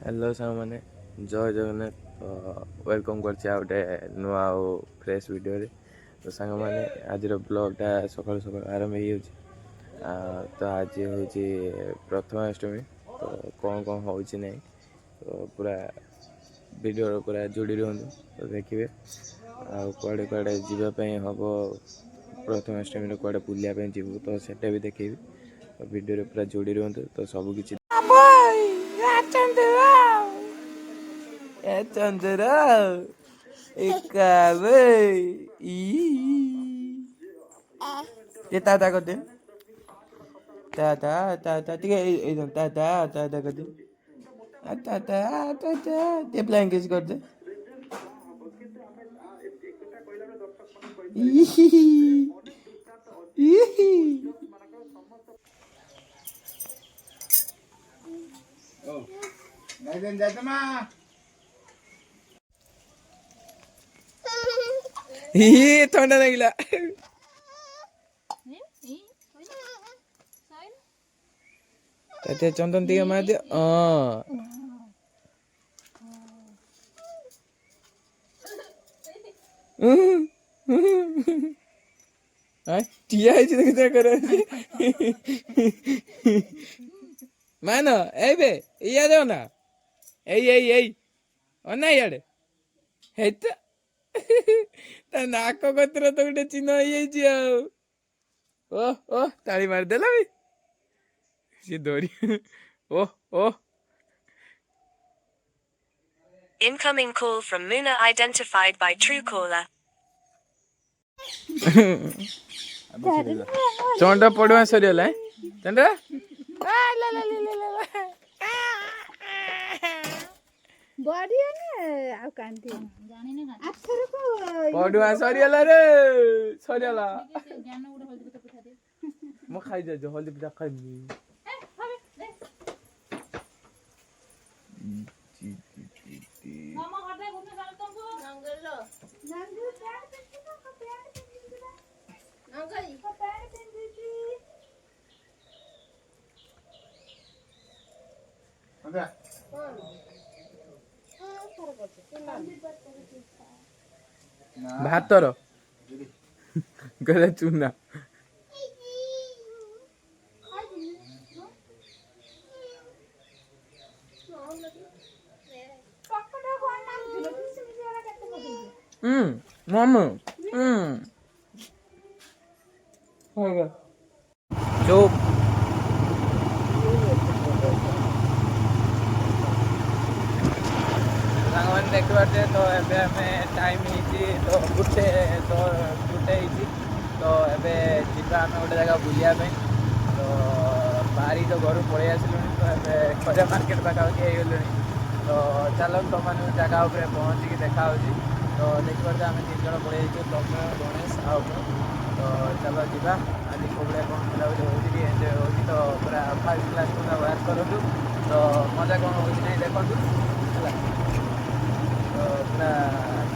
Hello साଙ୍ଗ ମାନେ ଜୟ Jagannath welcome କରିଛି ଆଉ ଗୋଟେ ନୂଆ ଆଉ ଫ୍ରେଶ୍ ଭିଡ଼ିଓରେ। ତ ସାଙ୍ଗମାନେ ଆଜିର ବ୍ଲଗ୍ଟା ସକାଳୁ ସକାଳୁ ଆରମ୍ଭ ହେଇଯାଉଛି। ତ ଆଜି ହେଉଛି ପ୍ରଥମାଷ୍ଟମୀ। ତ କ'ଣ ହେଉଛି ନାହିଁ ତ ପୁରା ଭିଡ଼ିଓର ପୁରା ଯୋଡ଼ି ରୁହନ୍ତୁ ତ ଦେଖିବେ। ଆଉ କୁଆଡ଼େ କୁଆଡ଼େ ଯିବା ପାଇଁ ହେବ, ପ୍ରଥମାଷ୍ଟମୀରେ କୁଆଡ଼େ ବୁଲିବା ପାଇଁ ଯିବୁ ତ ସେଇଟା ବି ଦେଖେଇବି। ତ ଭିଡ଼ିଓରେ ପୁରା ଯୋଡ଼ି ରୁହନ୍ତୁ ତ ସବୁକିଛି चंद्रा ये ताता कर दे ताता ताता ठीक है ताता ताता कर दे ताता ताता ये ब्लैंकेट कर दे थंडा लगिला चंदन टी मार दे टिया मान ए या जाओ ना अना इे नाक कतर तो गोटे चिन्ह हो ओह ताली मारदेला भी सी दौरी ओह Incoming call from Muna identified by Truecaller. Chanda पड़ुआ सरीगला Chanda पड़ुआ सरीगला रे सरीगला मु खाई जा हल्दी पिठा खाइबी भातर गला चूना मम्मी चुप देखते तो एबे हमें टाइम तो गुटे तो एबे जीवा आम गोटे जगह बुलिया तो बाहरी तो घर पलि आसलु तो एबे खजा मार्केट पाखापाखि हो गलु तो चलो तुम मैंने जगह उपर पहुँचिकी देखा तो देखिए आम 3 जन पलि तुम गणेश आ तो चलो जीवा आज कौन कौन बुलाबुली होती एंजय हो तो पूरा फास्ट क्लास पूरा वाच करूँ तो मजा कौन हो देखो तो पूरा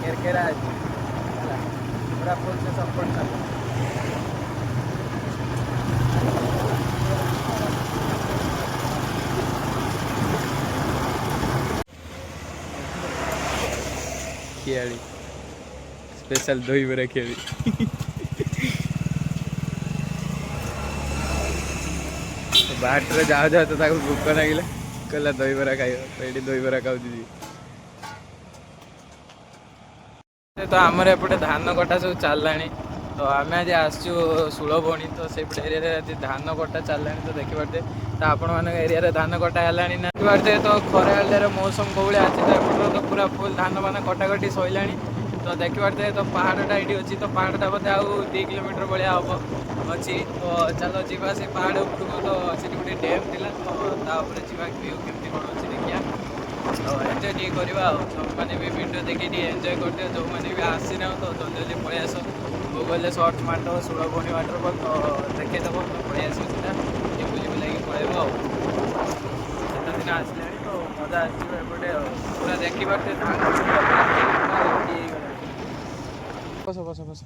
केरकेरा पूरा फुल से सपोर्ट कर खियाड़ी स्पेशल दही बरा खियाड़ी बाटर जाओ जाओ तो भूक लगे कहला दही बरा खाई तो ये दही बरा खाऊ तो आमर एपटे धान कटा सब चलला तो आम आज आसचु सुलभणी तो से एरिया आज धान कटा चलला तो देखिए तो आपण मान एरिया धान कटा है देखिए तो खरा मौसम कौन आज तो एपटर तो पूरा फुल धान मान कटाकटी सैला तो देखिए तो पहाड़टा ये अच्छी तो पहाड़टा बोधे आउ 2 किलोमीटर भाया हम अच्छी तो चलो जीवा से पहाड़ उपरको तो से गोटे डैम थिला तो जीवा व्यू केमती कौन अच्छी देखिए तो एंजय टी करवा मैंने भी वीडियो देखी एंजय करते जो मैंने भी आसी ना तो जल्दी जल्दी पलि आस गूगल सर्च मार सुलभणी वाटरफल तो देखीदेव तो पलि आस बुझी बुलाइक पलैब दिन आसला तो मजा आसपटे पूरा देखिए बस बस बस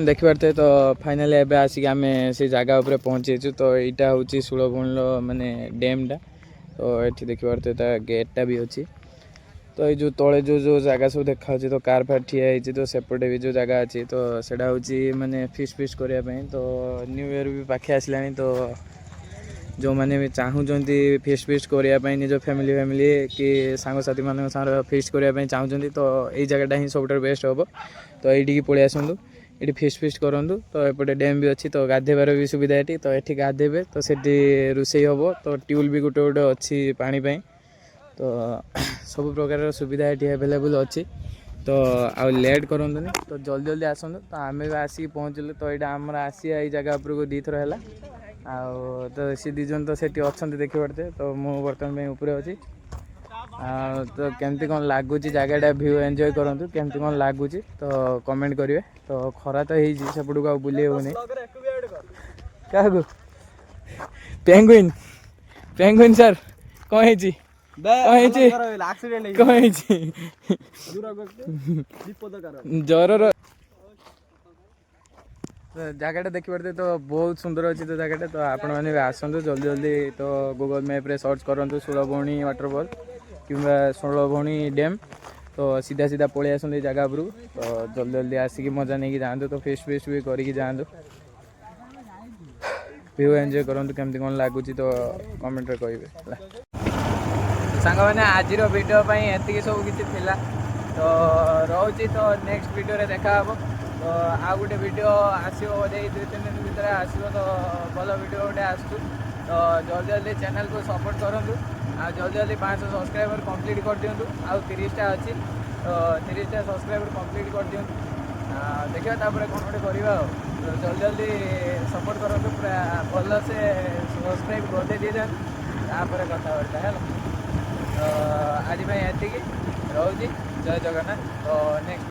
ଦେଖିପାରୁଥିବେ ତ ଫାଇନାଲି ଏବେ ଆସିକି ଆମେ ସେ ଜାଗା ଉପରେ ପହଞ୍ଚିଯାଇଛୁ। ତ ଏଇଟା ହେଉଛି ସୁଳଭଣିର ମାନେ ଡ୍ୟାମ୍ଟା। ତ ଏଠି ଦେଖିପାରୁଥିବେ ତା ଗେଟ୍ଟା ବି ଅଛି। ତ ଏଇ ଯେଉଁ ତଳେ ଯେଉଁ ଜାଗା ସବୁ ଦେଖାହେଉଛି ତ କାର୍ ଫାର୍ ଠିଆ ହେଇଛି। ତ ସେପଟେ ବି ଯେଉଁ ଜାଗା ଅଛି ତ ସେଇଟା ହେଉଛି ମାନେ ଫିଷ୍ଟ କରିବା ପାଇଁ। ତ ନ୍ୟୁ ଇୟର୍ ବି ପାଖେ ଆସିଲାଣି। ତ ଯେଉଁମାନେ ବି ଚାହୁଁଛନ୍ତି ଫିଷ୍ଟ କରିବା ପାଇଁ ନିଜ ଫ୍ୟାମିଲି କି ସାଙ୍ଗସାଥିମାନଙ୍କ ସାଙ୍ଗରେ ଫିଷ୍ଟ କରିବା ପାଇଁ ଚାହୁଁଛନ୍ତି ତ ଏଇ ଜାଗାଟା ହିଁ ସବୁଠାରୁ ବେଷ୍ଟ ହେବ। ତ ଏଇଠିକି ପଳେଇ ଆସନ୍ତୁ, ଏଠି ଫିଷ୍ଟ କରନ୍ତୁ। ତ ଏପଟେ ଡ୍ୟାମ୍ ବି ଅଛି, ତ ଗାଧୋଇବାର ବି ସୁବିଧା ଏଠି। ତ ଏଠି ଗାଧୋଇବେ, ତ ସେଠି ରୋଷେଇ ହେବ। ତ ଟ୍ୟୁବଲ୍ ବି ଗୋଟେ ଅଛି ପାଣି ପାଇଁ। ତ ସବୁ ପ୍ରକାରର ସୁବିଧା ଏଠି ଆଭେଲେବୁଲ୍ ଅଛି। ତ ଆଉ ଲେଟ୍ କରନ୍ତୁନି, ତ ଜଲ୍ଦି ଆସନ୍ତୁ। ତ ଆମେ ବି ଆସିକି ପହଞ୍ଚିଲୁ। ତ ଏଇଟା ଆମର ଆସିବା ଏଇ ଜାଗା ଉପରକୁ 2 ଥର ହେଲା। ଆଉ ତ ସେ 2 ଜଣ ତ ସେଠି ଅଛନ୍ତି ଦେଖିପାରୁଥିବେ। ତ ମୁଁ ବର୍ତ୍ତମାନ ପାଇଁ ଉପରେ ଅଛି। ଆଉ ତ କେମିତି କ'ଣ ଲାଗୁଛି ଜାଗାଟା, ଭିୟୁ ଏନ୍ଜୟ କରନ୍ତୁ। କେମିତି କ'ଣ ଲାଗୁଛି ତ କମେଣ୍ଟ କରିବେ। ତ ଖରା ତ ହେଇଛି, ସେପଟକୁ ଆଉ ବୁଲି ହେବନି। କାହାକୁ ପେଙ୍ଗୁଇନ୍ ସାର୍ କ'ଣ ହେଇଛି? ଜ୍ୱରର ଜାଗାଟା ଦେଖିପାରୁଥିବେ। ତ ବହୁତ ସୁନ୍ଦର ଅଛି ତ ଜାଗାଟା। ତ ଆପଣମାନେ ବି ଆସନ୍ତୁ ଜଲ୍ଦି। ତ ଗୁଗଲ୍ ମ୍ୟାପ୍ରେ ସର୍ଚ୍ଚ କରନ୍ତୁ ସୁଳଭଣି ୱାଟରଫଲ୍ କିମ୍ବା ସୁଳଭଣି ଡ୍ୟାମ୍। ତ ସିଧା ପଳେଇ ଆସନ୍ତୁ ଏଇ ଜାଗା ଉପରକୁ। ତ ଜଲ୍ଦି ଆସିକି ମଜା ନେଇକି ଯାଆନ୍ତୁ। ତ ଫିଷ୍ଟ ବି କରିକି ଯାଆନ୍ତୁ। ଭିୟୁ ଏନ୍ଜୟ କରନ୍ତୁ। କେମିତି କ'ଣ ଲାଗୁଛି ତ କମେଣ୍ଟରେ କହିବେ ହେଲା। ସାଙ୍ଗମାନେ ଆଜିର ଭିଡ଼ିଓ ପାଇଁ ଏତିକି ସବୁ କିଛି ଥିଲା। ତ ରହୁଛି, ତ ନେକ୍ସଟ ଭିଡ଼ିଓରେ ଦେଖାହେବ। ତ ଆଉ ଗୋଟେ ଭିଡ଼ିଓ ଆସିବ ବୋଧେ 2-3 ଦିନ ଭିତରେ ଆସିବ। ତ ଭଲ ଭିଡ଼ିଓ ଗୋଟେ ଆସୁଛୁ। ତ ଜଲ୍ଦି ଚ୍ୟାନେଲକୁ ସପୋର୍ଟ କରନ୍ତୁ। ଆଉ ଜଲ୍ଦି 500 ସବସ୍କ୍ରାଇବର କମ୍ପ୍ଲିଟ୍ କରିଦିଅନ୍ତୁ। ଆଉ 30ଟା ଅଛି, ତ 30ଟା ସବସ୍କ୍ରାଇବର କମ୍ପ୍ଲିଟ୍ କରିଦିଅନ୍ତୁ। ଦେଖିବା ତାପରେ କ'ଣ ଗୋଟେ କରିବା ଆଉ। ତ ଜଲ୍ଦି ସପୋର୍ଟ କରନ୍ତୁ, ପୁରା ଭଲସେ ସବସ୍କ୍ରାଇବ୍ କରିଦେଇ ଦେଇଯାଆନ୍ତୁ। ତାପରେ କଥାବାର୍ତ୍ତା ହେଲା। ତ ଆଜି ପାଇଁ ଏତିକି, ରହୁଛି। ଜୟ ଜଗନ୍ନାଥ। ତ ନେକ୍ସଟ